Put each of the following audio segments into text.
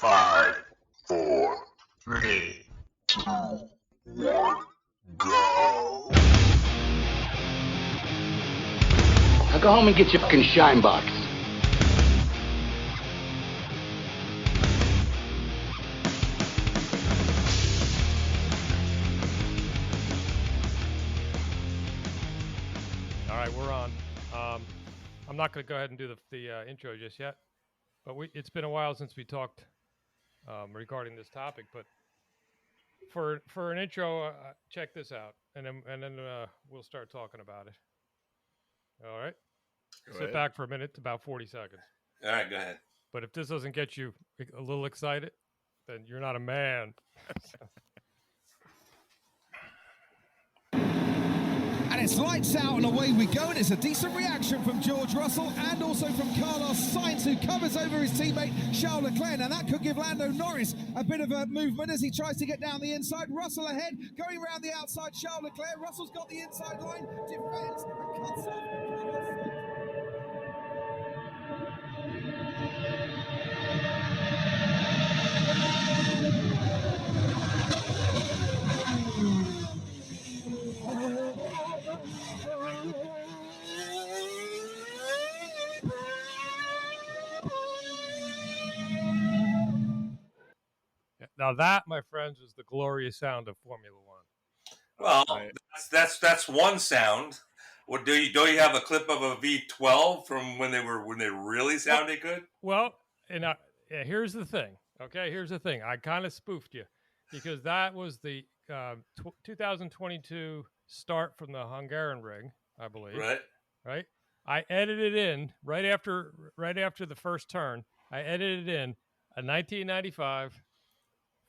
5, 4, 3, 2, 1, go. Now go home and get your fucking shinebox. All right, we're on. I'm not going to go ahead and do the intro just yet, but it's been a while since we talked regarding this topic. But for an intro, check this out, and then we'll start talking about it. All right, sit back for a minute, about 40 seconds. All right, go ahead. But if this doesn't get you a little excited, then you're not a man. And it's lights out and away we go, and it's a decent reaction from George Russell and also from Carlos Sainz, who covers over his teammate Charles Leclerc. Now that could give Lando Norris a bit of a movement as he tries to get down the inside. Russell ahead, going around the outside, Charles Leclerc. Russell's got the inside line, defends and cuts off Carlos Sainz. Now that, my friends, is the glorious sound of Formula Well, One. that's one sound. What don't you have a clip of a V12 from when they really sounded good? Well, and here's the thing. Okay, here's the thing. I kind of spoofed you because that was the 2022 start from the Hungarian ring, I believe. Right. I edited in right after the first turn. I edited in a 1995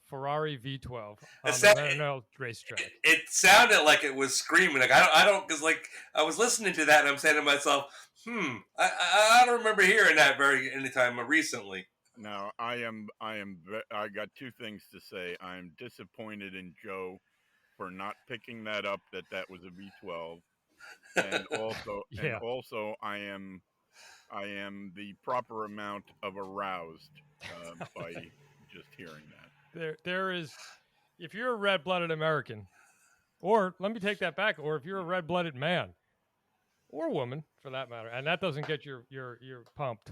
Ferrari V12 on the Maranello racetrack. It sounded like it was screaming. Like I don't, because like I was listening to that and I'm saying to myself, I don't remember hearing that anytime recently. Now I got two things to say. I'm disappointed in Joe for not picking that up. That was a V12, and also yeah. and also I am the proper amount of aroused by just hearing that. There is, if you're a red-blooded American, or let me take that back, or if you're a red-blooded man or woman, for that matter, and that doesn't get you're pumped,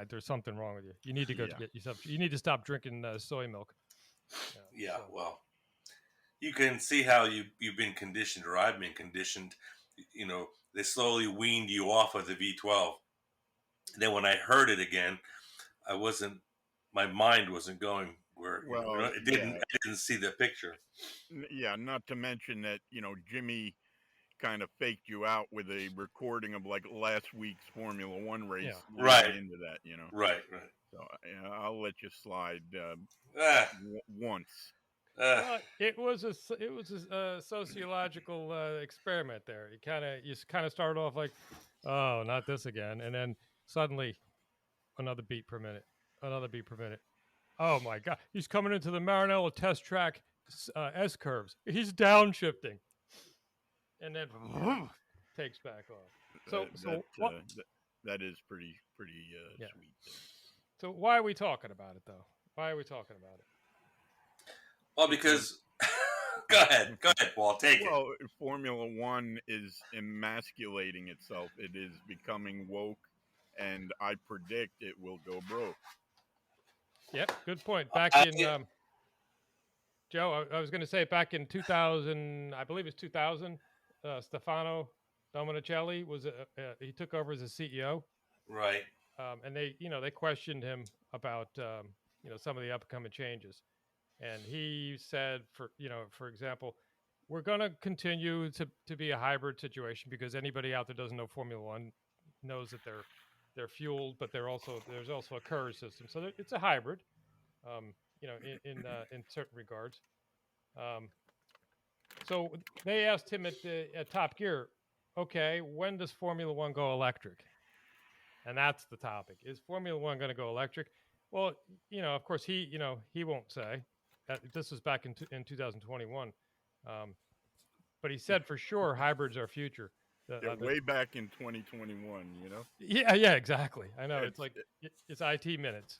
there's something wrong with you. You need to go to get yourself. You need to stop drinking soy milk. Well, you can see how you've been conditioned, or I've been conditioned. You know, they slowly weaned you off of the V12. And then when I heard it again, my mind wasn't going where it didn't. I didn't see the picture. Yeah, not to mention that Jimmy kind of faked you out with a recording of like last week's Formula One race. Yeah. Right into that, Right. So I'll let you slide once. Well, it was a sociological experiment there. You kind of started off like, oh, not this again, and then suddenly another beat per minute. Oh my God, he's coming into the Maranello test track S curves. He's downshifting, and then takes back off. That is pretty sweet. So why are we talking about it though? Why are we talking about it? Well, because go ahead, Paul, take it. Well, Formula One is emasculating itself. It is becoming woke, and I predict it will go broke. Yep, good point. Back in Joe, I was going to say back in 2000, I believe it's 2000. Stefano Dominicelli he took over as a CEO, right? And they questioned him about some of the upcoming changes, and he said, for example, we're going to continue to be a hybrid situation because anybody out there doesn't know Formula One knows that they're fueled, but there's also a courage system. So it's a hybrid, in certain regards. So they asked him at Top Gear, okay, when does Formula One go electric? And that's the topic. Is Formula One going to go electric? Well, of course he won't say. This was back in 2021. But he said for sure hybrids are future. Yeah, way back in 2021, you know. Yeah, exactly. I know it's like it's IT minutes.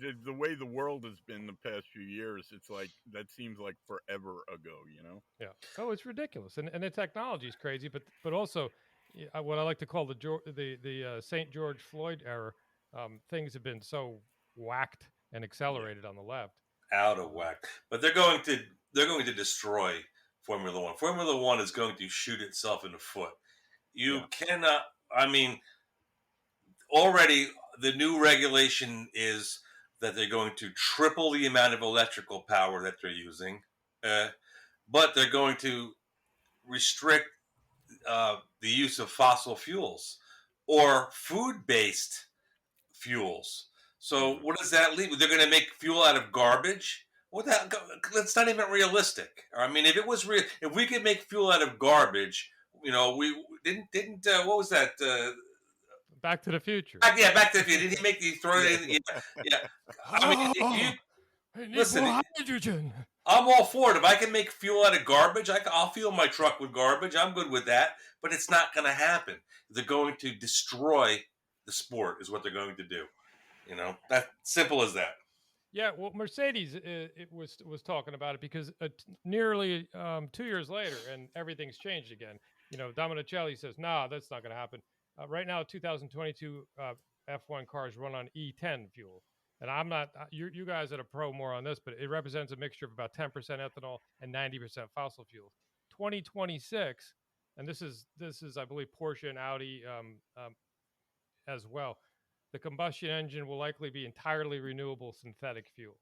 The way the world has been the past few years, it's like that seems like forever ago, you know. Yeah. Oh, it's ridiculous, and the technology is crazy, but also what I like to call the St. George Floyd era. Things have been so whacked and accelerated on the left. Out of whack. But they're going to destroy Formula One. Formula One is going to shoot itself in the foot. You cannot. I mean, already the new regulation is that they're going to triple the amount of electrical power that they're using, but they're going to restrict the use of fossil fuels or food-based fuels. So what does that leave? They're going to make fuel out of garbage. What that? That's not even realistic. I mean, if it was real, if we could make fuel out of garbage, you know, we didn't. What was that? Back to the Future. Back to the Future. Did he make the throw it in? Yeah. I mean, listen. Hydrogen. I'm all for it. If I can make fuel out of garbage, I'll fuel my truck with garbage. I'm good with that. But it's not going to happen. They're going to destroy the sport, is what they're going to do. You know, that simple as that. Yeah, well, Mercedes it was talking about it because nearly 2 years later, and everything's changed again. You know, Dominicelli says, "Nah, that's not going to happen." Right now, 2022 F1 cars run on E10 fuel, and I'm not. You guys are a pro more on this, but it represents a mixture of about 10% ethanol and 90% fossil fuels. 2026, and this is I believe Porsche and Audi as well. The combustion engine will likely be entirely renewable synthetic fuel.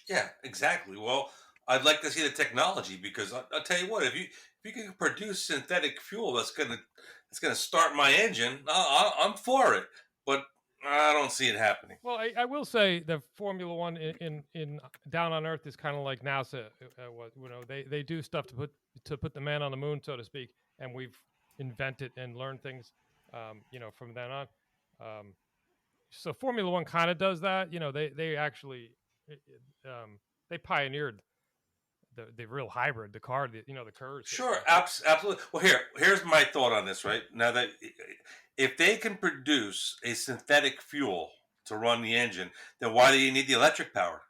Yeah, exactly. Well, I'd like to see the technology because I'll tell you what, if you can produce synthetic fuel that's gonna start my engine, I'm for it. But I don't see it happening. Well, I will say the Formula One in Down on Earth is kind of like NASA. You know, they do stuff to put the man on the moon, so to speak, and we've invented and learned things, you know, from then on. So Formula One kind of does that. You know, they actually they pioneered the real hybrid, the car, the KERS. Sure, absolutely. Well, here's my thought on this. Right now, that if they can produce a synthetic fuel to run the engine, then why do you need the electric power?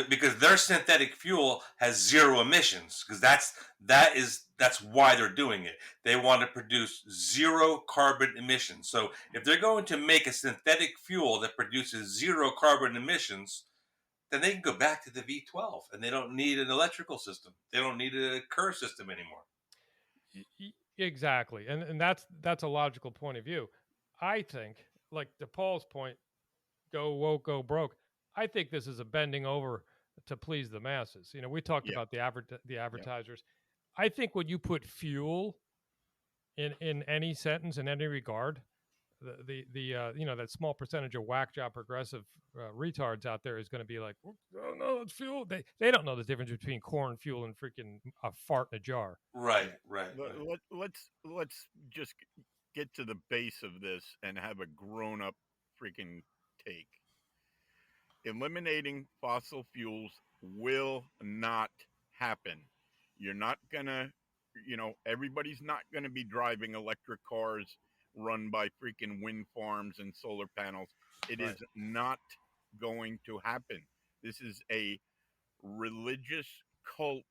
Because their synthetic fuel has zero emissions. Because that's why they're doing it. They want to produce zero carbon emissions. So if they're going to make a synthetic fuel that produces zero carbon emissions, then they can go back to the V12 and they don't need an electrical system. They don't need a KERS system anymore. Exactly. And that's a logical point of view. I think, like to Paul's point, go woke, go broke. I think this is a bending over to please the masses. You know, we talked about the advertisers. I think when you put fuel in any sentence, in any regard, the you know, that small percentage of whack job progressive retards out there is going to be like, oh no, it's fuel. They don't know the difference between corn fuel and freaking a fart in a jar. Right. Let's just get to the base of this and have a grown up freaking take. Eliminating fossil fuels will not happen. You're not gonna, you know, everybody's not gonna be driving electric cars run by freaking wind farms and solar panels. It is not going to happen. This is a religious cult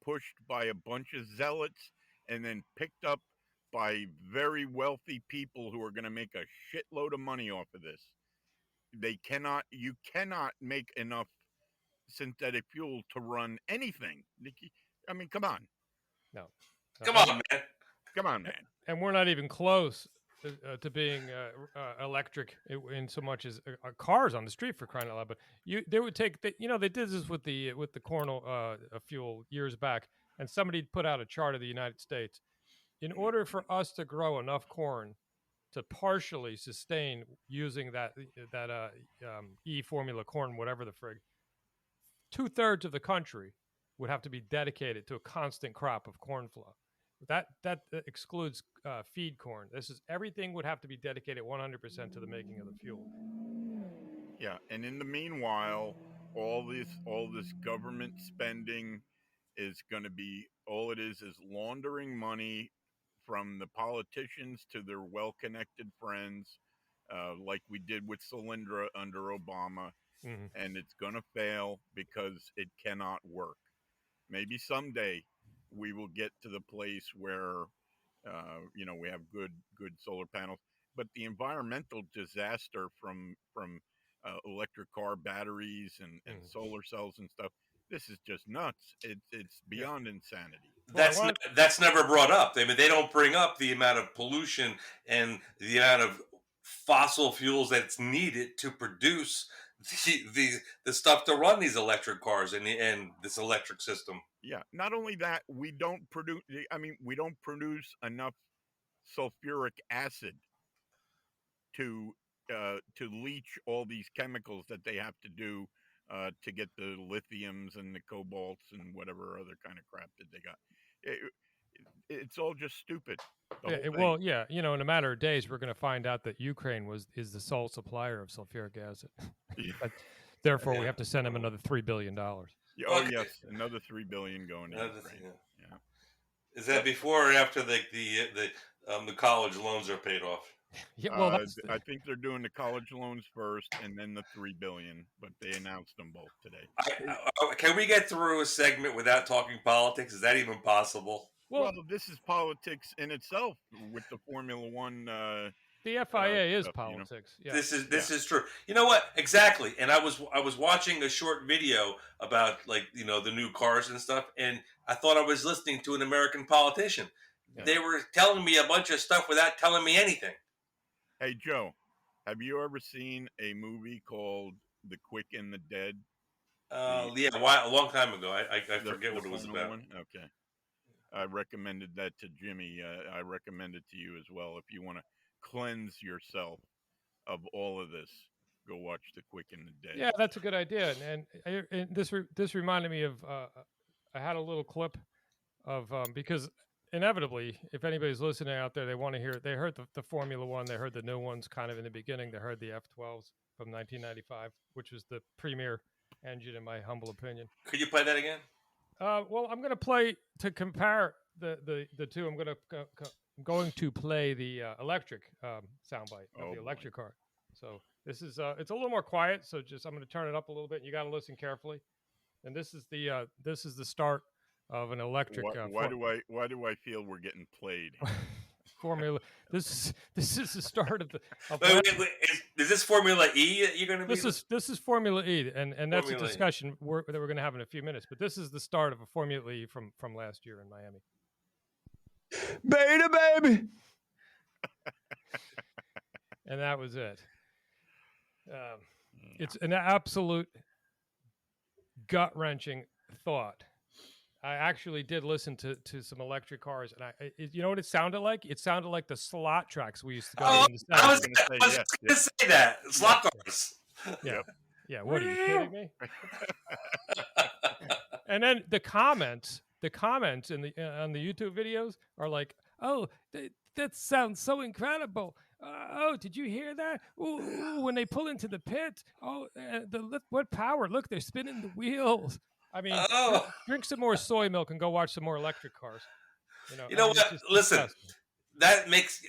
pushed by a bunch of zealots and then picked up by very wealthy people who are going to make a shitload of money off of this. You cannot make enough synthetic fuel to run anything. I mean, come on. No. Come on, man. Come on, man. And we're not even close to being electric in so much as cars on the street, for crying out loud. But they would take, they did this with the corn fuel years back, and somebody put out a chart of the United States. In order for us to grow enough corn to partially sustain using that E formula corn, whatever the frig, 2/3 of the country would have to be dedicated to a constant crop of corn flow. That excludes feed corn. Everything would have to be dedicated 100% to the making of the fuel. Yeah, and in the meanwhile, all this government spending is going to be all it is laundering money from the politicians to their well-connected friends, like we did with Solyndra under Obama, and it's going to fail because it cannot work. Maybe someday we will get to the place where we have good solar panels, but the environmental disaster from electric car batteries and solar cells and stuff, this is just nuts. It's beyond insanity. That's never brought up. I mean, they don't bring up the amount of pollution and the amount of fossil fuels that's needed to produce the stuff to run these electric cars and this electric system. Yeah. Not only that, we don't produce enough sulfuric acid to leach all these chemicals that they have to do to get the lithiums and the cobalts and whatever other kind of crap that they got. It's all just stupid. Well, yeah, in a matter of days, we're going to find out that Ukraine is the sole supplier of sulfuric acid. Therefore, we have to send them another $3 billion. Oh, yes, another $3 billion going to Ukraine. Yeah. Is that before or after the college loans are paid off? Yeah, well, I think they're doing the college loans first, and then the $3 billion. But they announced them both today. Can we get through a segment without talking politics? Is that even possible? Well, this is politics in itself with the Formula One. The FIA is politics. Yeah. This is true. You know what? Exactly. And I was watching a short video about the new cars and stuff, and I thought I was listening to an American politician. Yeah. They were telling me a bunch of stuff without telling me anything. Hey Joe, have you ever seen a movie called The Quick and the Dead? Yeah, a long time ago. I forget what it was about. Okay. I recommended that to Jimmy. I recommend it to you as well. If you want to cleanse yourself of all of this, go watch The Quick and the Dead. Yeah, that's a good idea. And this reminded me of I had a little clip of because inevitably, if anybody's listening out there, they want to hear it. They heard the Formula One. They heard the new ones kind of in the beginning. They heard the F12s from 1995, which was the premier engine, in my humble opinion. Could you play that again? Well, I'm going to play to compare the two. I'm going to play the electric soundbite of the electric car. So this is it's a little more quiet. So I'm going to turn it up a little bit. And you got to listen carefully. And this is the start of an electric. Why do I feel we're getting played? Formula. This is the start of the. Wait, is this Formula E that you're going to be? This is Formula E, and that's Formula a discussion that we're going to have in a few minutes. But this is the start of a Formula E from last year in Miami. Beta baby. And that was it. It's an absolute gut-wrenching thought. I actually did listen to some electric cars, and you know what it sounded like? It sounded like the slot tracks we used to go in the I was going to say that. Slot cars. Yeah. Yeah. What, are you kidding me? And then the comments in on the YouTube videos are like, "Oh, that sounds so incredible. Oh, did you hear that? Ooh, when they pull into the pit. Oh, what power. Look, they're spinning the wheels." I mean, drink some more soy milk and go watch some more electric cars. You know what? Listen, that makes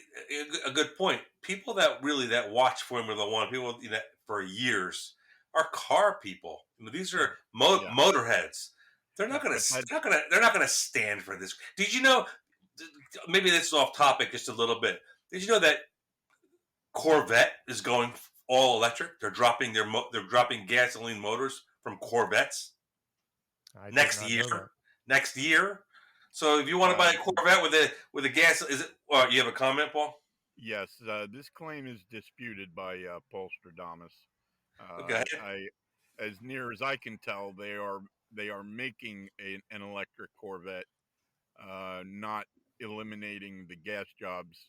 a good point. People that watch Formula One, people that for years, are car people. These are motorheads. They're not going to stand for this. Did you know? Maybe this is off topic just a little bit. Did you know that Corvette is going all electric? They're dropping dropping gasoline motors from Corvettes. Next year. So if you want to buy a Corvette with a gas, is it? You have a comment, Paul? Yes, this claim is disputed by Paul Stradamus. Okay. As near as I can tell, they are making an electric Corvette, not eliminating the gas jobs,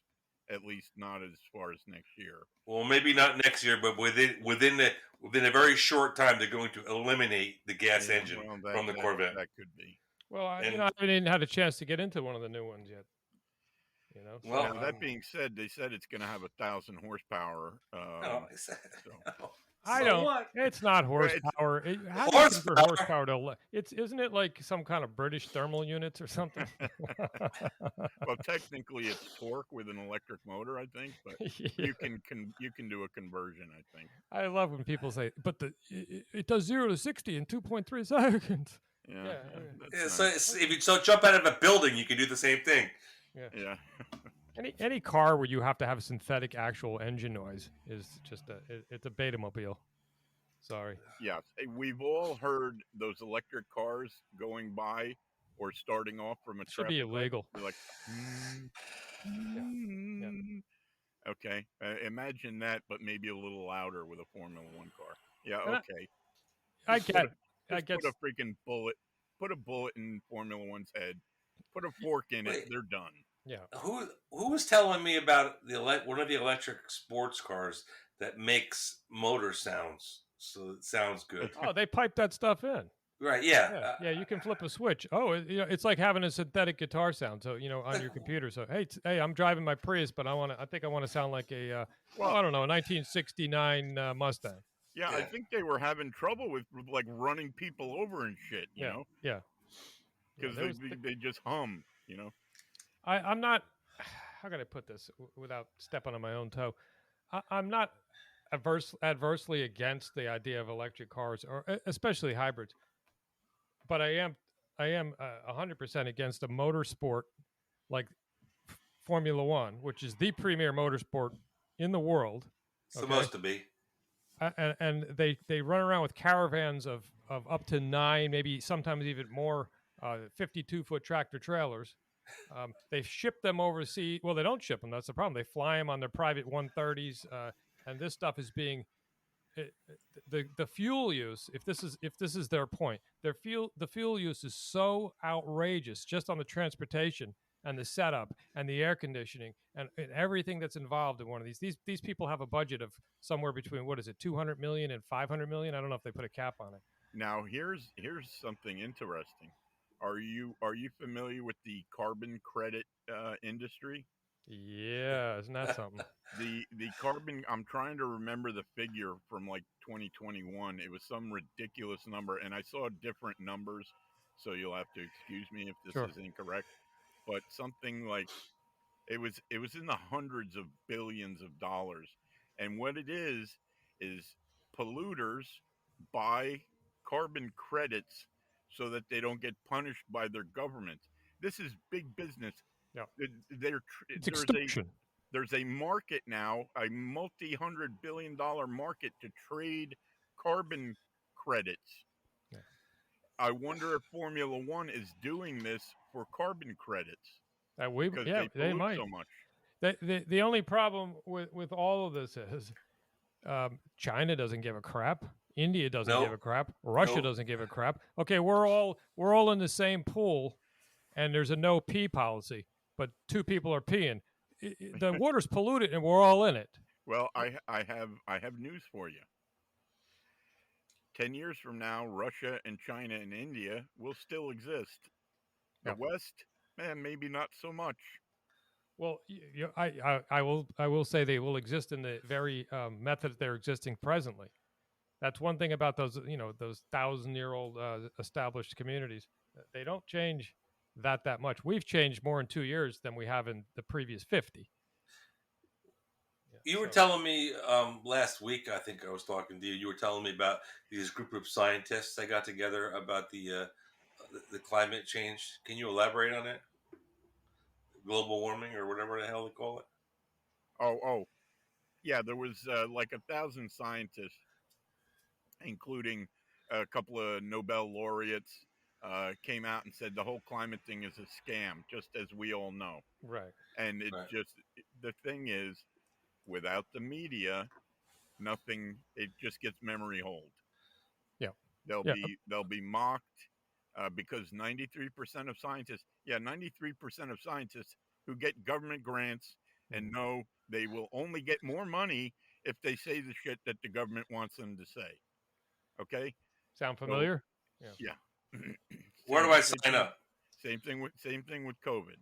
at least not as far as next year. Well, maybe not next year, but within a very short time, they're going to eliminate the gas engine from the Corvette. That could be. Well, I haven't had a chance to get into one of the new ones yet. Well, that being said, they said it's going to have 1,000 horsepower. I So don't. what? It's not It's horsepower. How do you convert Horsepower. horsepower to? Isn't it like some kind of British thermal units or something? well, technically it's torque with an electric motor, I think, but Yeah. you can do a conversion, I think. I love when people say, "But it does 0 to 60 in 2.3 seconds." Yeah, Yeah. that's So nice. if you jump out of a building, you can do the same thing. Yeah. Yeah. Any car where you have to have synthetic actual engine noise is just it's a Betamobile. Sorry. Yes, we've all heard those electric cars going by or starting off from a It should be traffic light. illegal. They're like, Yeah. okay, imagine that, but maybe a little louder with a Formula One car. Yeah, And okay. I Just get. Just put a freaking bullet. Put a bullet in Formula One's head. Put a fork in it. Wait. They're done. Yeah. Who was telling me about one of the electric sports cars that makes motor sounds? So it sounds good. Oh, they pipe that stuff in. Right? Yeah. Yeah. Yeah. You can flip a switch. Oh, it's like having a synthetic guitar sound. So on your computer. So hey, I'm driving my Prius, but I think I want to sound like a I don't know, a 1969 Mustang. Yeah, I think they were having trouble with like running people over and shit. You know. Yeah. Because they just hum. You know. I'm not. How can I put this without stepping on my own toe? I'm not adversely against the idea of electric cars, or especially hybrids. But I am 100% against a motorsport like Formula One, which is the premier motorsport in the world. It's supposed to be. And they run around with caravans of up to 9, maybe sometimes even more, 52-foot tractor trailers. They ship them overseas. Well, they don't ship them. That's the problem. They fly them on their private 130s, and this stuff is being the fuel use. If this is their point, the fuel use is so outrageous just on the transportation and the setup and the air conditioning and everything that's involved in one of these. These people have a budget of somewhere between, what is it, 200 million and 500 million. I don't know if they put a cap on it. Now here's something interesting. Are you familiar with the carbon credit industry? Yeah, isn't that something? The carbon, I'm trying to remember the figure from like 2021. It was some ridiculous number, and I saw different numbers, so you'll have to excuse me if this is incorrect. But something like it was in the hundreds of billions of dollars. And what it is polluters buy carbon credits so that they don't get punished by their government. This is big business. Yeah. It's extortion. There's a market now, a multi-hundred-billion-dollar market to trade carbon credits. Yeah. I wonder if Formula One is doing this for carbon credits. Because they might. so much. The only problem with all of this is China doesn't give a crap. India doesn't give a crap. Russia doesn't give a crap. Okay, we're all in the same pool, and there's a no pee policy, but 2 people are peeing. The water's polluted, and we're all in it. Well, I have news for you. 10 years from now, Russia and China and India will still exist. The West, maybe not so much. Well, I will say they will exist in the very method they're existing presently. That's one thing about those 1,000-year-old established communities. They don't change that much. We've changed more in 2 years than we have in the previous 50. You were telling me last week, I think I was talking to you. You were telling me about these group of scientists that got together about the climate change. Can you elaborate on it? Global warming or whatever the hell they call it. Oh, yeah. There was like 1,000 scientists, including a couple of Nobel laureates, came out and said the whole climate thing is a scam, just as we all know. Right. And the thing is, without the media, nothing. It just gets memory hold. Yeah. They'll be mocked because 93% of scientists, 93% of scientists who get government grants and know they will only get more money if they say the shit that the government wants them to say. Okay. Sound familiar? So, yeah. Where do I sign up? Same thing with COVID.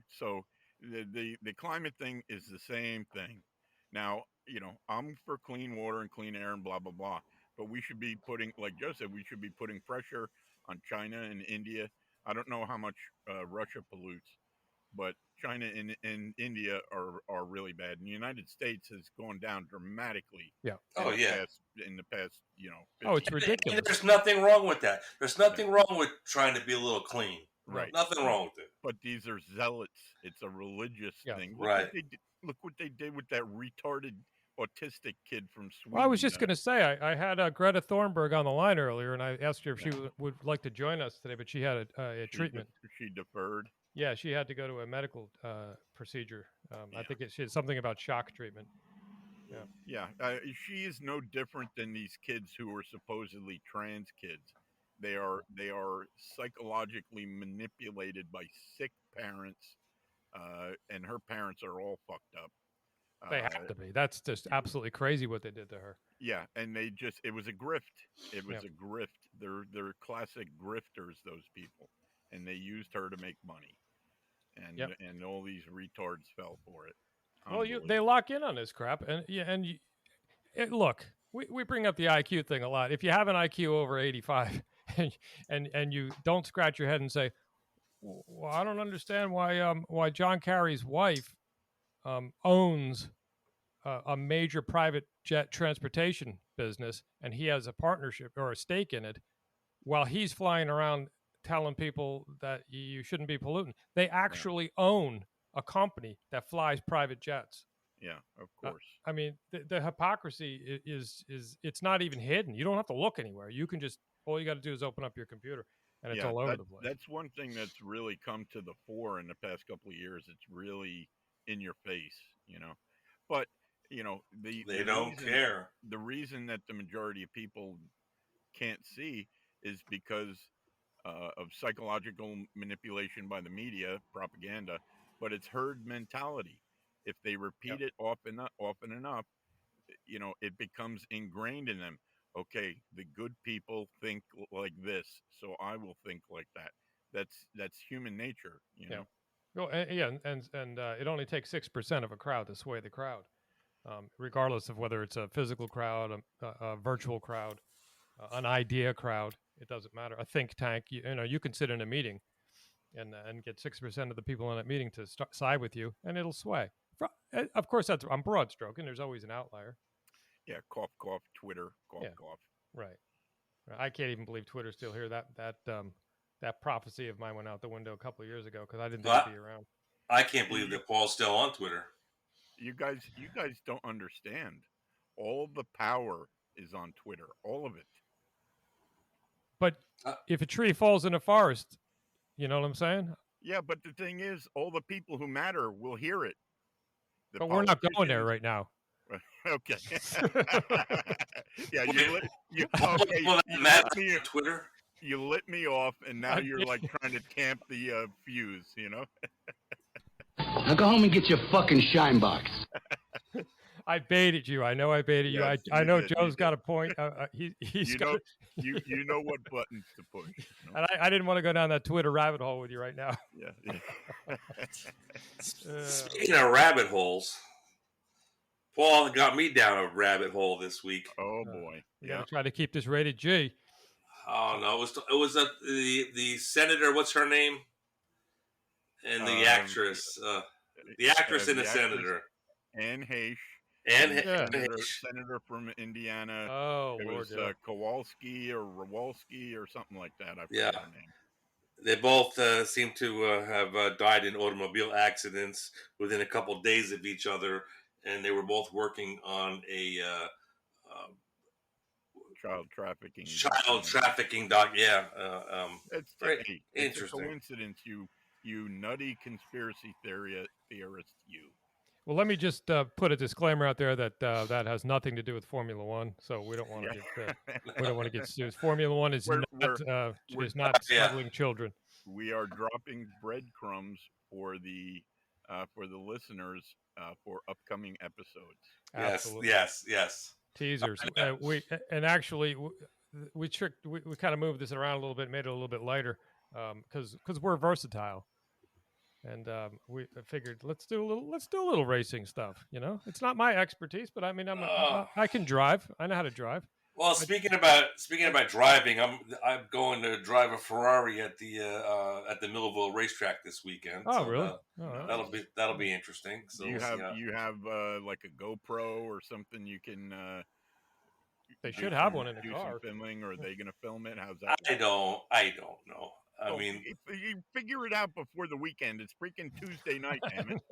So the climate thing is the same thing. Now, I'm for clean water and clean air and blah blah blah. But we should be putting, like Joe said, we should be putting pressure on China and India. I don't know how much Russia pollutes, but China and India are really bad. And the United States has gone down dramatically. Yeah. Oh yeah. In the past, Oh, it's 50 ridiculous. And there's nothing wrong with that. There's nothing wrong with trying to be a little clean. Right. Nothing wrong with it. But these are zealots. It's a religious thing. Right. Look what they did with that retarded autistic kid from Sweden. Well, I was just going to say, I had Greta Thunberg on the line earlier, and I asked her if she would like to join us today, but she had a treatment. She deferred. Yeah, she had to go to a medical procedure. I think she had something about shock treatment. Yeah. She is no different than these kids who are supposedly trans kids. They are psychologically manipulated by sick parents, and her parents are all fucked up. They have to be. That's just absolutely crazy what they did to her. Yeah, and it was a grift. It was a grift. They're classic grifters, those people, and they used her to make money. And all these retards fell for it. Well, they lock in on this crap, and look, we bring up the IQ thing a lot. If you have an IQ over 85, and you don't scratch your head and say, "Well, I don't understand why John Kerry's wife owns a major private jet transportation business, and he has a partnership or a stake in it, while he's flying around telling people that you shouldn't be polluting. They actually own a company that flies private jets. Yeah, of course. I mean, the hypocrisy is it's not even hidden. You don't have to look anywhere. You can just, all you got to do is open up your computer, and it's all over the place. That's one thing that's really come to the fore in the past couple of years. It's really in your face, But they don't care. The reason that the majority of people can't see is because of psychological manipulation by the media, propaganda, but it's herd mentality. If they repeat it often enough, it becomes ingrained in them. Okay, the good people think like this, so I will think like that. That's human nature, know. Well, and it only takes 6% of a crowd to sway the crowd, regardless of whether it's a physical crowd, a virtual crowd, an idea crowd. It doesn't matter. A think tank. You can sit in a meeting, and get 6% of the people in that meeting to side with you, and it'll sway. Of course, I'm broad stroking. There's always an outlier. Yeah, cough, cough. Twitter, cough, cough. Right. I can't even believe Twitter's still here. That prophecy of mine went out the window a couple of years ago because I didn't think it'd be around. I can't believe that Paul's still on Twitter. You guys don't understand. All the power is on Twitter. All of it. But if a tree falls in a forest, you know what I'm saying? Yeah, but the thing is, all the people who matter will hear it. But we're not going there right now. Okay. Yeah, Twitter. You lit me off, and now you're like trying to tamp the fuse, Now go home and get your fucking shinebox. I baited you. I know I baited you. Yes, I know did, Joe's got a point. He's got. You know what buttons to push. And I didn't want to go down that Twitter rabbit hole with you right now. Yeah. Speaking of rabbit holes, Paul got me down a rabbit hole this week. Oh boy! You got to try to keep this rated G. Oh no! It was the senator. What's her name? And the actress, the actress and the senator, Anne Heche. Senator from Indiana. Oh, it Lord, was Kowalski or Rawalski or something like that. I forget her name. They both seem to have died in automobile accidents within a couple of days of each other, and they were both working on a child trafficking. It's very interesting. It's a coincidence, you nutty conspiracy theorist, you. Well, let me just put a disclaimer out there that that has nothing to do with Formula One, so we don't want to get sued. Formula One is not smuggling children. We are dropping breadcrumbs for the listeners for upcoming episodes. Absolutely. Yes. Teasers. We kind of moved this around a little bit, made it a little bit lighter, because we're versatile. and we figured let's do a little racing stuff. You know, it's not my expertise, but I mean, I can drive. I know how to drive. Well, speaking about driving, I'm going to drive a Ferrari at the Millville racetrack this weekend. Oh, so really? That'll be interesting. So Do you have like a GoPro or something you can? They should have one in the car. Some filming, or are they going to film it? How's that? I don't know. I mean, you figure it out before the weekend. It's freaking Tuesday night, damn it.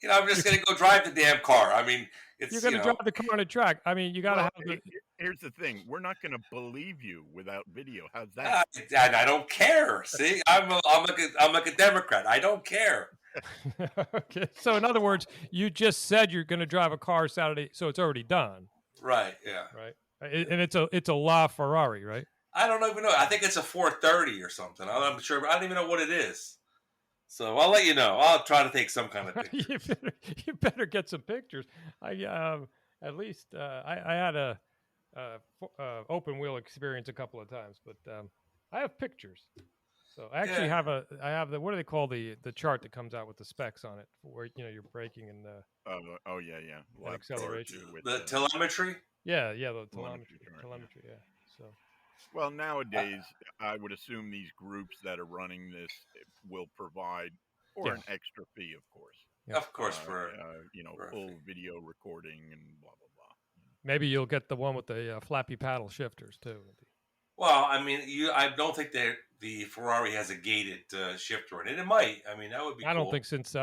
You know, I'm just going to go drive the damn car. I mean, you're going to drive the car on a track. I mean, you got to have the. Here's the thing: we're not going to believe you without video. How's that? I don't care. See, I'm like a Democrat. I don't care. Okay. So, in other words, you just said you're going to drive a car Saturday, so it's already done. Right. Yeah. Right. And it's a LaFerrari, right? I don't even know. I think it's a 430 or something. I'm sure, but I don't even know what it is. So I'll let you know. I'll try to take some kind of picture. you better get some pictures. I at least I had a open wheel experience a couple of times, but I have pictures. So I actually have the what do they call the chart that comes out with the specs on it, where you're braking and and acceleration, the telemetry. Yeah, the telemetry. Yeah. So. Well, nowadays, I would assume these groups that are running this will provide an extra fee, of course. Yeah. Of course, for full video recording and blah blah blah. Maybe you'll get the one with the flappy paddle shifters too. Well, I mean, I don't think that the Ferrari has a gated shifter in it. It might. I mean, that would be. I don't think since the.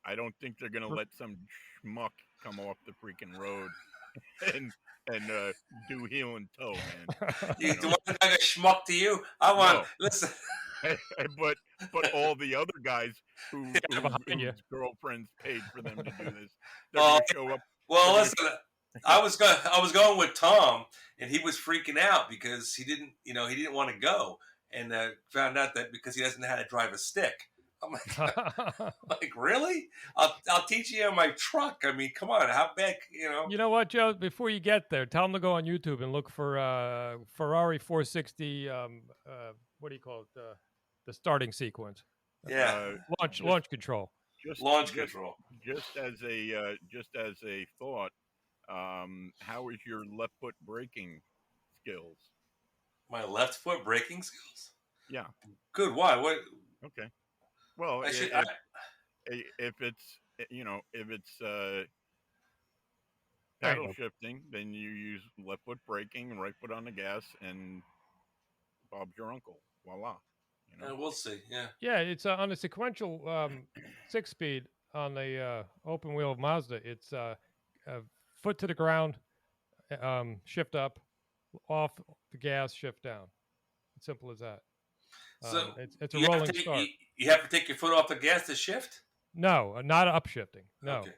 I don't think they're gonna let some schmuck come off the freaking road and do heel and toe, man. You want to like a schmuck to you? I want listen. but all the other guys whose girlfriends paid for them to do this, they're gonna show up. Well, listen, I was going with Tom, and he was freaking out because he didn't want to go, and found out that because he doesn't know how to drive a stick. I'm like, really? I'll teach you on my truck. I mean, come on, how bad, You know what, Joe? Before you get there, tell them to go on YouTube and look for Ferrari 460. What do you call it? The starting sequence. Yeah. Launch control. Launch control. Just as a thought, how is your left foot braking skills? My left foot braking skills? Yeah. Good. Why? What? Okay. Well, if it's paddle shifting, then you use left foot braking and right foot on the gas, and Bob's your uncle. Voila. We'll see. Yeah. Yeah, it's on a sequential 6-speed on the open wheel of Mazda. It's foot to the ground, shift up, off the gas, shift down. It's simple as that. So it's a rolling start. You have to take your foot off the gas to shift? No, not upshifting. No. Okay.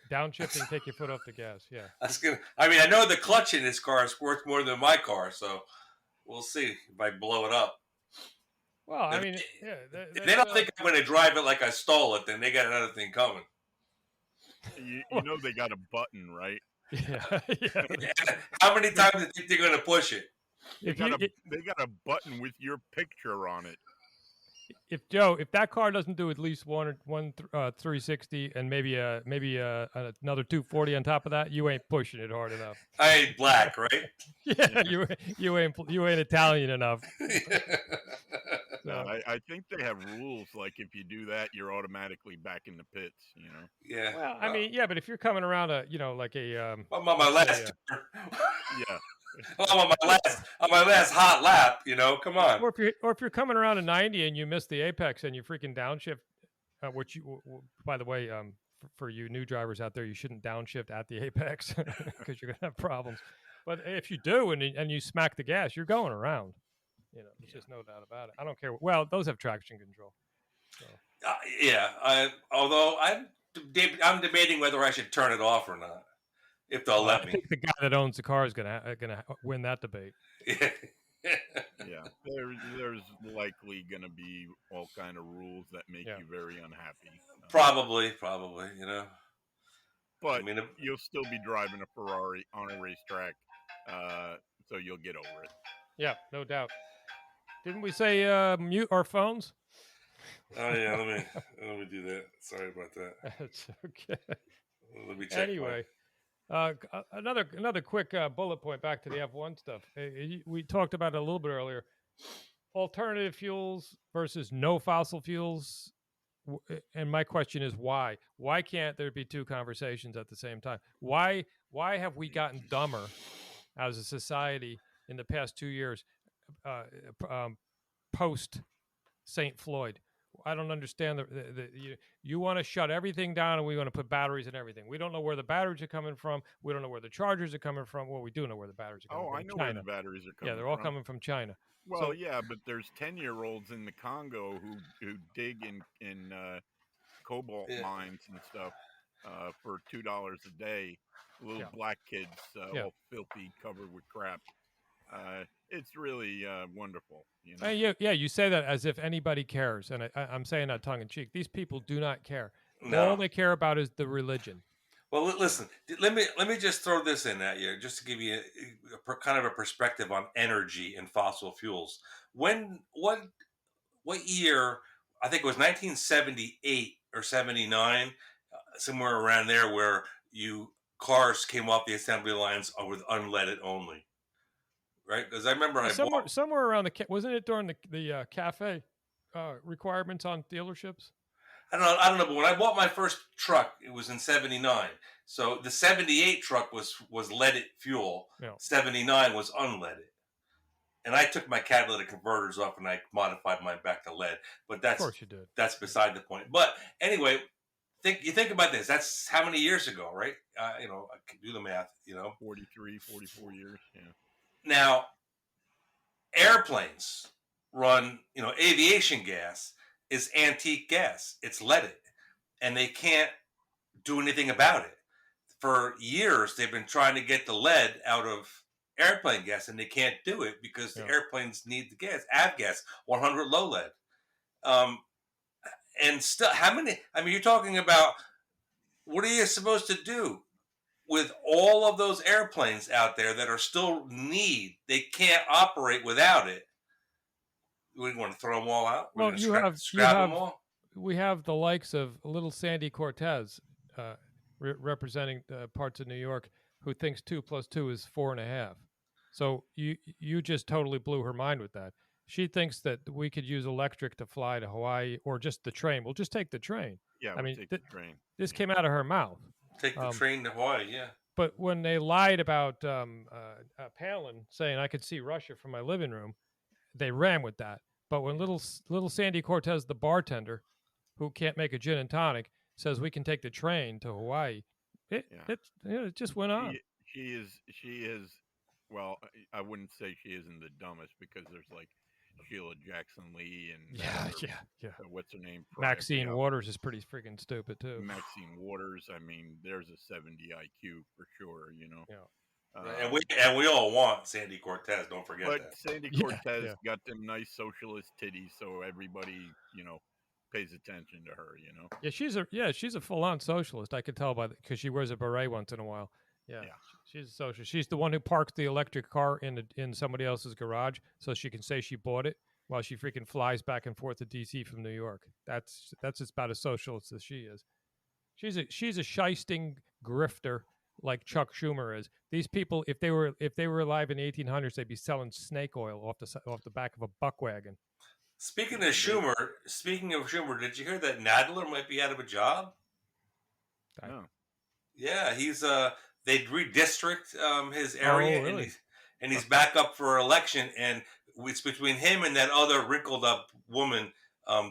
Downshifting, take your foot off the gas. Yeah. That's good. I mean, I know the clutch in this car is worth more than my car, so we'll see if I blow it up. Well, I mean, yeah. If they don't think I'm going to drive it like I stole it, then they got another thing coming. You know they got a button, right? Yeah. How many times do you think they're going to push it? They got a button with your picture on it. If that car doesn't do at least one 360 and maybe another 240 on top of that, you ain't pushing it hard enough. I ain't black, right? Yeah, you ain't Italian enough. No, I think they have rules like if you do that, you're automatically back in the pits. Yeah. Well, I mean, yeah, but if you're coming around I'm on my last. Yeah. on my last hot lap, come on. Or if you're coming around a 90 and you miss the apex and you freaking downshift, which by the way, for you new drivers out there, you shouldn't downshift at the apex because you're gonna have problems. But if you do and you smack the gas, you're going around. There's just no doubt about it. I don't care. Well, those have traction control. So. Although I'm debating whether I should turn it off or not. If they'll let me. I think the guy that owns the car is gonna win that debate. Yeah, there's likely gonna be all kind of rules that make you very unhappy. Probably, But you'll still be driving a Ferrari on a racetrack, so you'll get over it. Yeah, no doubt. Didn't we say mute our phones? Oh yeah, let me do that. Sorry about that. That's okay. Let me check. Anyway, another quick bullet point back to the F1 stuff. We talked about it a little bit earlier. Alternative fuels versus no fossil fuels. And my question is why? Why can't there be two conversations at the same time? Why have we gotten dumber as a society in the past 2 years, post St. Floyd? I don't understand you want to shut everything down and we want to put batteries in everything. We don't know where the batteries are coming from. We don't know where the chargers are coming from. Well, we do know where the batteries are coming from. I know China. where the batteries are coming from. Yeah, they're all coming from China. Well, yeah, but there's 10-year-olds in the Congo who dig in cobalt mines and stuff for $2 a day. Little black kids, all filthy, covered with crap. It's really wonderful. You know? You say that as if anybody cares, and I'm saying that tongue in cheek. These people do not care. No. All they care about is the religion. Well, listen. Let me just throw this in at you, just to give you a kind of a perspective on energy and fossil fuels. What year? I think it was 1978 or 79, somewhere around there, where cars came off the assembly lines with unleaded only. Right, because I remember somewhere around wasn't it during the cafe requirements on dealerships? I don't know, but when I bought my first truck, it was in '79. So the '78 truck was leaded fuel. Yeah. '79 was unleaded, and I took my catalytic converters off and I modified mine back to lead. But of course you did. That's beside the point. But anyway, think about this. That's how many years ago, right? I can do the math. 43, 44 years. Yeah. Now, airplanes run, aviation gas is antique gas. It's leaded, and they can't do anything about it. For years, they've been trying to get the lead out of airplane gas, and they can't do it because the airplanes need the gas, avgas, 100 low lead. And still, you're talking about, what are you supposed to do with all of those airplanes out there that are still they can't operate without it? We want to throw them all out? Well, we have the likes of little Sandy Cortez representing parts of New York who thinks 2 + 2 is 4.5. So you just totally blew her mind with that. She thinks that we could use electric to fly to Hawaii, or just the train. We'll just take the train. Yeah, take the train. This came out of her mouth. Take the train to Hawaii, yeah. But when they lied about Palin saying I could see Russia from my living room, they ran with that. But when little Sandy Cortez, the bartender, who can't make a gin and tonic, says we can take the train to Hawaii, it just went on. She is. Well, I wouldn't say she isn't the dumbest, because there's like Sheila Jackson Lee and what's her name? Maxine Waters is pretty freaking stupid too. Maxine Waters. There's a 70 IQ for sure. Yeah. And we all want Sandy Cortez. Don't forget that. But Sandy Cortez got them nice socialist titties, so everybody pays attention to her. Yeah, she's a full-on socialist. I could tell because she wears a beret once in a while. Yeah. She's a socialist. She's the one who parks the electric car in somebody else's garage so she can say she bought it while she freaking flies back and forth to DC from New York. That's about as socialist as she is. She's a shysting grifter like Chuck Schumer is. These people, if they were alive in the 1800s, they'd be selling snake oil off the back of a buck wagon. Speaking of Schumer, did you hear that Nadler might be out of a job? No. Yeah, he's they'd redistrict his area, really? and he's back up for election, and it's between him and that other wrinkled up woman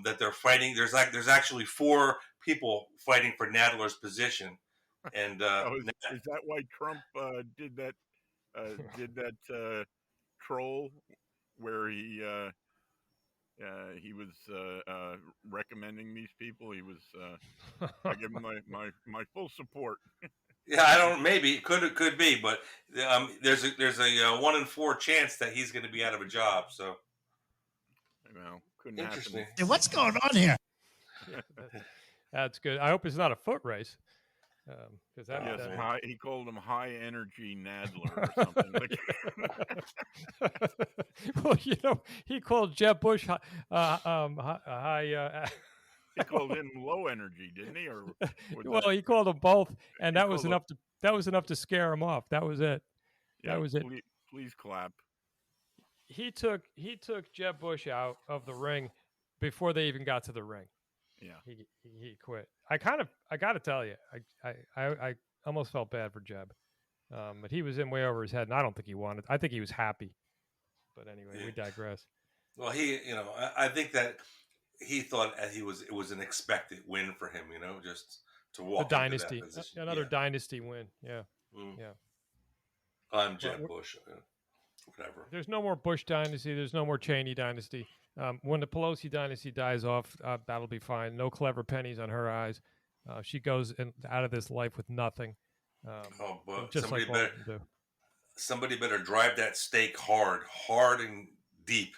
that they're fighting. There's actually 4 people fighting for Nadler's position, and is that why Trump did that troll where he was recommending these people? He was I give him my full support. Yeah, maybe it could be, but there's a 1 in 4 chance that he's going to be out of a job. So, couldn't happen. Hey, what's going on here? That's good. I hope it's not a foot race. Because Yes, man. he called him high energy Nadler or something like that. Well, he called Jeb Bush high. He called him low energy, didn't he? Or was Well, that he called them both, and he that was called him? enough to scare him off. That was it. Yeah, That was it. please clap. He took Jeb Bush out of the ring before they even got to the ring. Yeah. He quit. I got to tell you, I almost felt bad for Jeb, but he was in way over his head, and I don't think he wanted. I think he was happy. But anyway, Yeah. we digress. Well, I think that he thought it was an expected win for him, just to The walk into that dynasty, position. another dynasty win. Yeah, Mm. yeah. I'm Jeb Bush. Whatever. There's no more Bush dynasty. There's no more Cheney dynasty. When the Pelosi dynasty dies off, that'll be fine. No clever pennies on her eyes. She goes out of this life with nothing. But just like all of them do. Somebody better drive that stake hard and deep.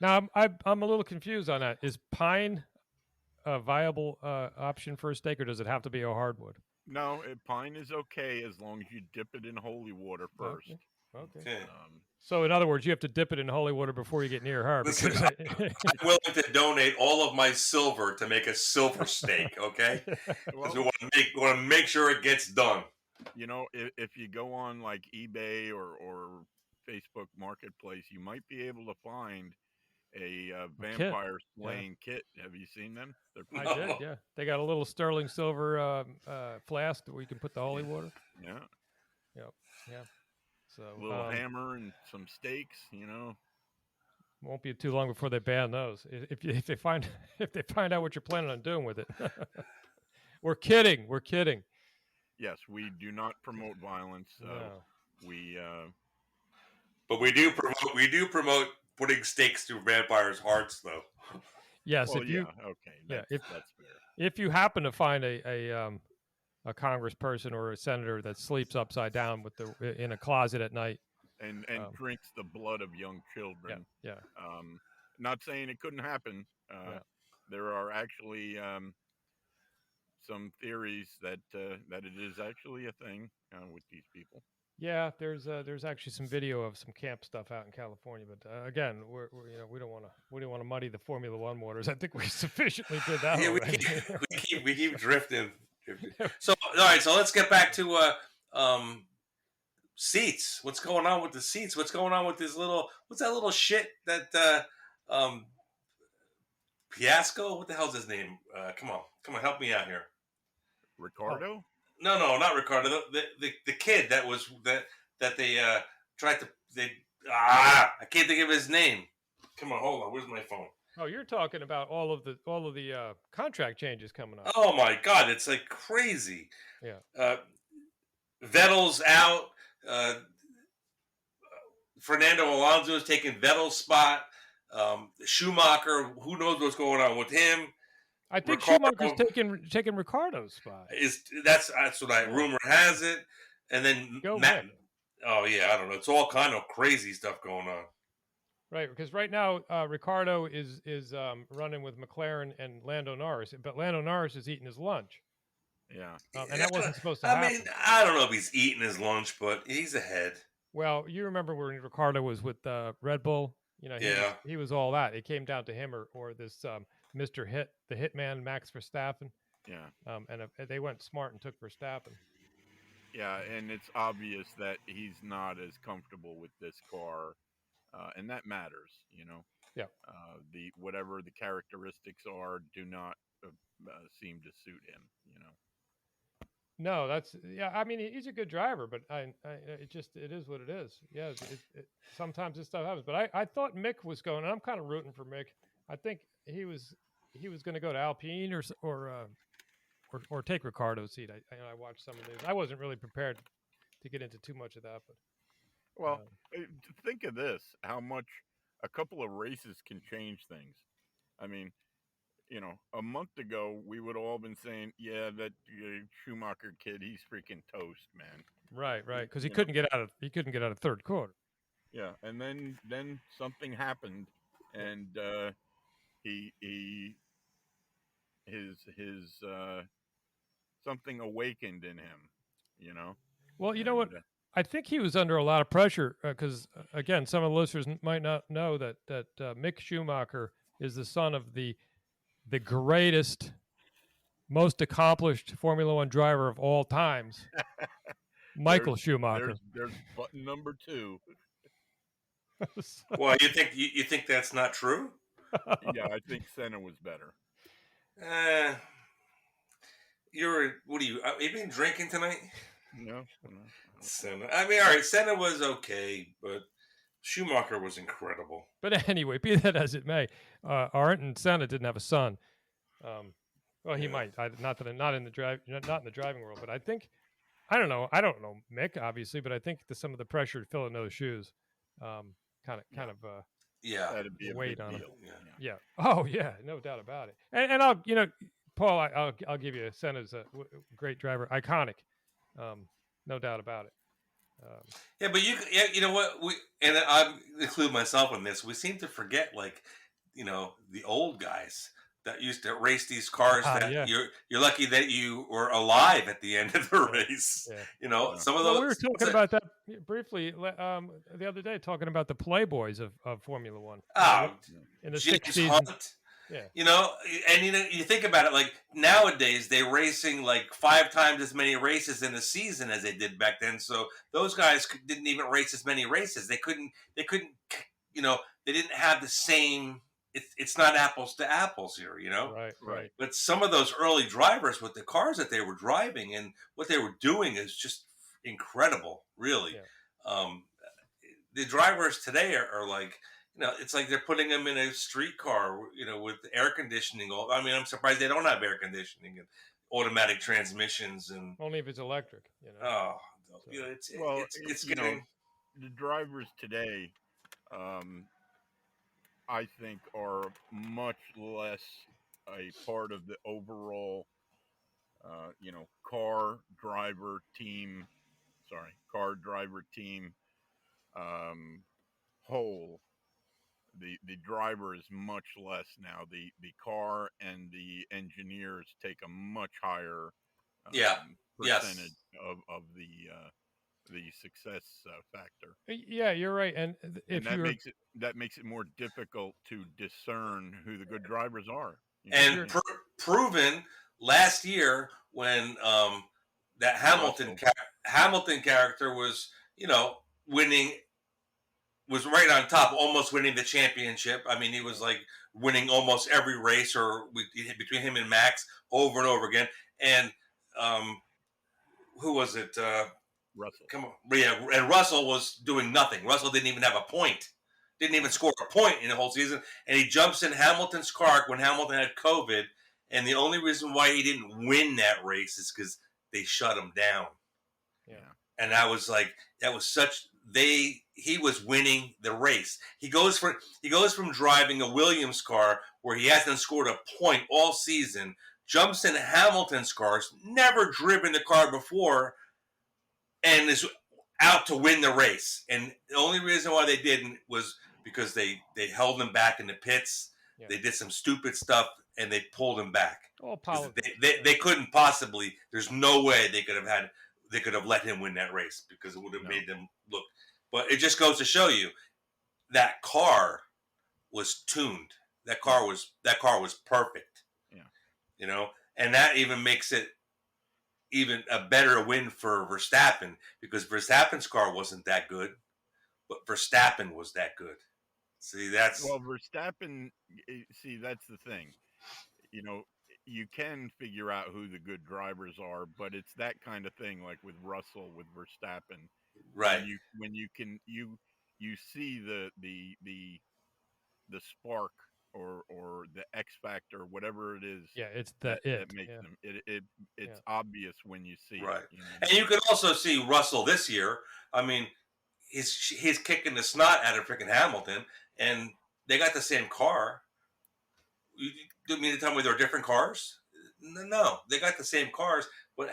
Now I'm a little confused on that. Is pine a viable option for a steak, or does it have to be a hardwood? No, pine is okay as long as you dip it in holy water first. Okay. So in other words, you have to dip it in holy water before you get near her. Listen, I'm willing to donate all of my silver to make a silver steak. Okay, because we want to make sure it gets done. If you go on like eBay or Facebook Marketplace, you might be able to find a vampire slaying kit. Have you seen them? I did, yeah. They got a little sterling silver flask that we can put the holy water. Yeah. Yep. Yeah. So a little hammer and some stakes, Won't be too long before they ban those. If they find out what you're planning on doing with it. We're kidding. Yes, we do not promote violence. No. But we do promote putting stakes through vampires' hearts, though. Yes, well, if you that's fair. If you happen to find a congressperson or a senator that sleeps upside down in a closet at night and drinks the blood of young children, not saying it couldn't happen. There are actually some theories that it is actually a thing with these people. Yeah, there's actually some video of some camp stuff out in California, but again, we don't want to muddy the Formula One waters. I think we sufficiently did that. Yeah, we keep drifting. So all right, so let's get back to seats. What's going on with the seats? What's going on with what's that little shit that Fiasco? What the hell's his name? Come on, help me out here. Ricardo? Oh. No, not Ricardo. The kid that they tried to I can't think of his name. Come on, hold on. Where's my phone? Oh, you're talking about all of the contract changes coming up. Oh my God, it's like crazy. Yeah. Vettel's out. Fernando Alonso is taking Vettel's spot. Schumacher, who knows what's going on with him? I think Schumacher's taking Ricardo's spot. That's what rumor has it. And then Matt. Oh yeah, I don't know. It's all kind of crazy stuff going on. Right, because right now Ricardo is running with McLaren and Lando Norris, but Lando Norris is eating his lunch. Yeah, and that wasn't supposed to happen. I mean, I don't know if he's eating his lunch, but he's ahead. Well, you remember when Ricardo was with Red Bull? He was all that. It came down to him or this the Hitman Max Verstappen. Yeah, and they went smart and took Verstappen. Yeah, and it's obvious that he's not as comfortable with this car. And that matters, Yeah. Whatever the characteristics are do not seem to suit him, No, I mean, he's a good driver, but it is what it is. Yeah, sometimes this stuff happens. But I thought Mick was going, and I'm kind of rooting for Mick. I think he was going to go to Alpine or take Ricardo's seat. I watched some of these. I wasn't really prepared to get into too much of that, but. Well, think of this, how much a couple of races can change things. I mean, a month ago, we would have all been saying, yeah, that Schumacher kid, he's freaking toast, man. Right, because he couldn't get out of third quarter. Yeah, and then something happened, and his something awakened in him, you know. Well, you know what? And, I think he was under a lot of pressure because, again, some of the listeners might not know that Mick Schumacher is the son of the greatest, most accomplished Formula One driver of all times, Michael Schumacher. There's button number 2. Well, you think that's not true? Yeah, I think Senna was better. What are you? Have you been drinking tonight? No. Senna. I mean, all right, Senna was okay, but Schumacher was incredible. But anyway, be that as it may, Ayrton Senna didn't have a son. Well, he might. Not in the driving world, but I think I don't know Mick obviously, but I think some of the pressure to fill in those shoes, kind of Yeah, That'd be a weight big on him. deal. Yeah. Oh yeah, no doubt about it. And I'll Paul, I'll give you Senna's a great driver, iconic, no doubt about it. Yeah, but you know what? And I include myself in this. We seem to forget, like, the old guys that used to race these cars. That Yeah. you're lucky that you were alive at the end of the race. Yeah. Some of those. We were talking about that briefly the other day, talking about the Playboys of Formula One. In the James 60s. Hunt. Yeah. And you think about it, like nowadays they're racing like 5 times as many races in a season as they did back then. So those guys didn't even race as many races. They couldn't, they didn't have the same, it's not apples to apples here, Right. But some of those early drivers with the cars that they were driving and what they were doing is just incredible, really. Yeah. The drivers today are like, it's like they're putting them in a street car, with air conditioning. I mean, I'm surprised they don't have air conditioning and automatic transmissions and only if it's electric. It's getting the drivers today. I think are much less a part of the overall, car driver team whole. The driver is much less now. The car and the engineers take a much higher percentage of the success factor. Yeah, you're right. And that makes it more difficult to discern who the good drivers are. And proven last year when that Hamilton character was winning. Was right on top, almost winning the championship. I mean, he was like winning almost every race, between him and Max over and over again. And who was it? Russell. Come on, yeah. And Russell was doing nothing. Russell didn't even have a point. Didn't even score a point in the whole season. And he jumps in Hamilton's car when Hamilton had COVID. And the only reason why he didn't win that race is because they shut him down. Yeah. And he was winning the race. He goes from driving a Williams car where he hasn't scored a point all season, jumps in Hamilton's cars, never driven the car before, and is out to win the race. And the only reason why they didn't was because they held him back in the pits. Yeah. They did some stupid stuff and they pulled him back. They couldn't possibly. There's no way they could have let him win that race because it would have made them look. But it just goes to show you that car was tuned. That car was perfect. Yeah. And that even makes it even a better win for Verstappen because Verstappen's car wasn't that good, but Verstappen was that good. Verstappen. See, that's the thing. You can figure out who the good drivers are, but it's that kind of thing, like with Russell, with Verstappen. Right. When you see the spark or the X factor, whatever it is. Yeah, it's that makes them. It's obvious when you see right. it. And you could also see Russell this year. I mean, he's kicking the snot out of freaking Hamilton, and they got the same car. You mean to tell me they're different cars? No, they got the same cars, but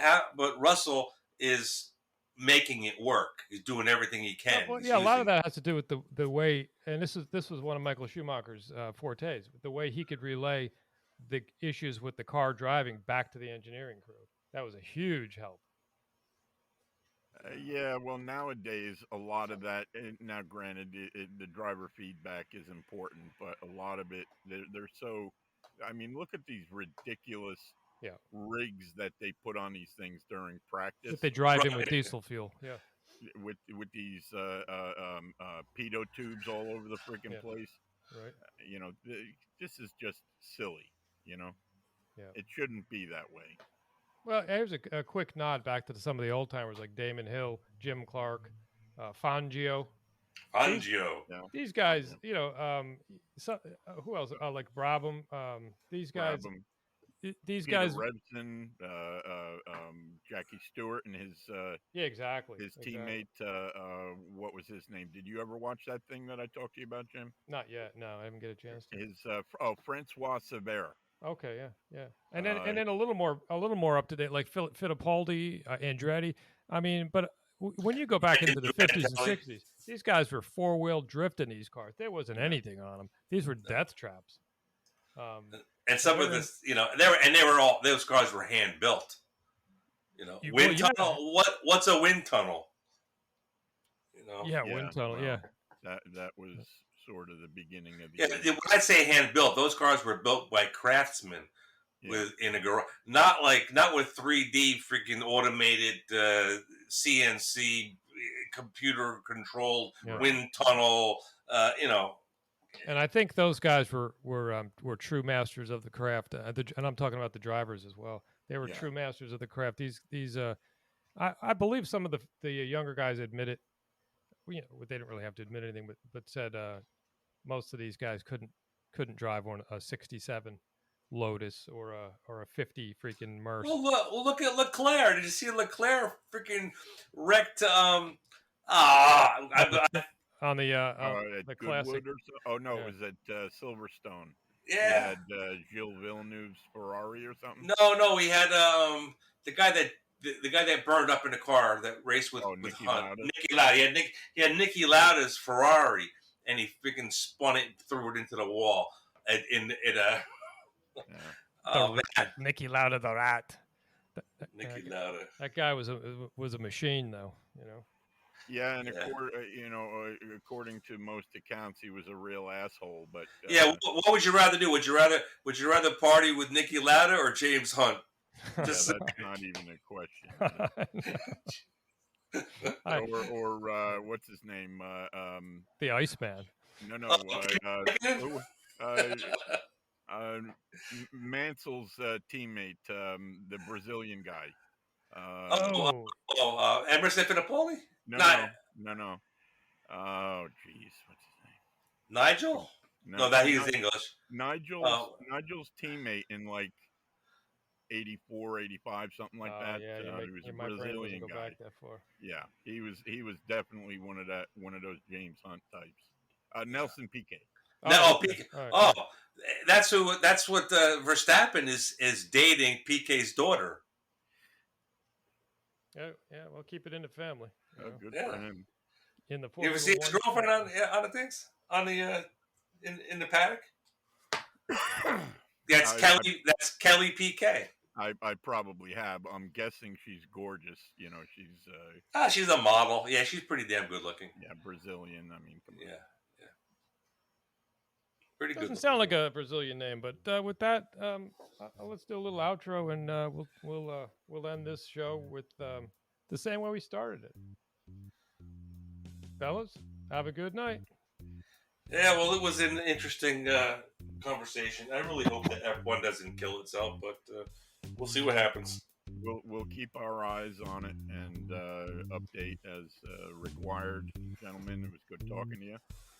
Russell is making it work. He's doing everything he can. Well, a lot of that has to do with the way, and this was one of Michael Schumacher's fortes, the way he could relay the issues with the car driving back to the engineering crew. That was a huge help. Yeah, well, nowadays a lot of that. Now, granted, the driver feedback is important, but a lot of it they're so. I mean, look at these ridiculous rigs that they put on these things during practice. If they drive in with diesel fuel, with these pitot tubes all over the freaking place. Right. You know, this is just silly. You know, it shouldn't be that way. Well, here's a quick nod back to some of the old timers like Damon Hill, Jim Clark, Fangio. These guys, you know, who else? Like Brabham. These guys. These Peter guys. Revson, Jackie Stewart, and his his teammate. What was his name? Did you ever watch that thing that I talked to you about, Jim? Not yet. No, I haven't get a chance to. His Francois Severe. Okay, yeah, and then a little more up to date, like Fittipaldi, Andretti. I mean, but when you go back into the 50s and 60s, these guys were four-wheel drifting these cars. There wasn't anything on them. These were death traps. And some of this, you know, they were all, those cars were hand built. You know, wind tunnel. What's a wind tunnel? You know. Yeah, wind tunnel. Well, yeah. That was sort of the beginning of the. Yeah, when I say hand built, those cars were built by craftsmen in a garage, not with 3D freaking automated CNC computer controlled wind tunnel. You know. And I think those guys were true masters of the craft, and I'm talking about the drivers as well. They were true masters of the craft. These I believe some of the younger guys admit it. You know, they didn't really have to admit anything, but said most of these guys couldn't drive on a 67 Lotus or a 50 freaking Merc. Well, look at Leclerc. Did you see Leclerc freaking wrecked? On the classic. Oh no, it was at Silverstone. Yeah. He had Gilles Villeneuve's Ferrari or something. No, he had the guy that burned up in the car that raced with Niki Hunt. Lauda. Niki Lauda. He had Niki Lauda's Ferrari, and he freaking spun it and threw it into the wall. Niki Lauda, the rat. Niki Lauda. That guy was a machine, though. You know. Yeah, and according to most accounts, he was a real asshole. But what would you rather do? Would you rather party with Niki Lauda or James Hunt? That's not even a question. or what's his name? The Iceman. No. Mansell's teammate, the Brazilian guy. Emerson Fittipaldi? No. Oh, jeez, what's his name? Nigel? No, that he's English. Nigel's teammate in like 84, 85, something like that. He was a Brazilian guy. Back that far. Yeah, he was definitely one of those James Hunt types. Nelson Piquet. Piquet. Right. That's what Verstappen is dating Piquet's daughter. Yeah, we'll keep it in the family. Good for him. In the you ever see his girlfriend on the things on the in the paddock? That's Kelly Piquet. I probably have. I'm guessing she's gorgeous. You know, she's a model. Yeah, she's pretty damn good looking. Yeah, Brazilian. I mean, come on. Yeah. Pretty good. Doesn't sound like a Brazilian name, but with that, let's do a little outro, and we'll end this show with the same way we started it. Fellas, have a good night. Yeah, well, it was an interesting conversation. I really hope that F1 doesn't kill itself, but we'll see what happens. We'll keep our eyes on it and update as required. Gentlemen, it was good talking to you.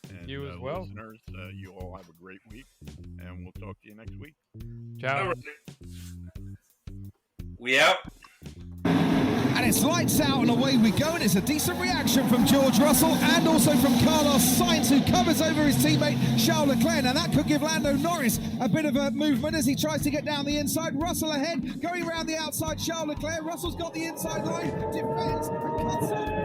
And you as well. Listeners, you all have a great week, and we'll talk to you next week. Ciao. We out. And it's lights out and away we go, and it's a decent reaction from George Russell and also from Carlos Sainz, who covers over his teammate Charles Leclerc. Now that could give Lando Norris a bit of a movement as he tries to get down the inside. Russell ahead, going around the outside, Charles Leclerc. Russell's got the inside line, defends and cuts off.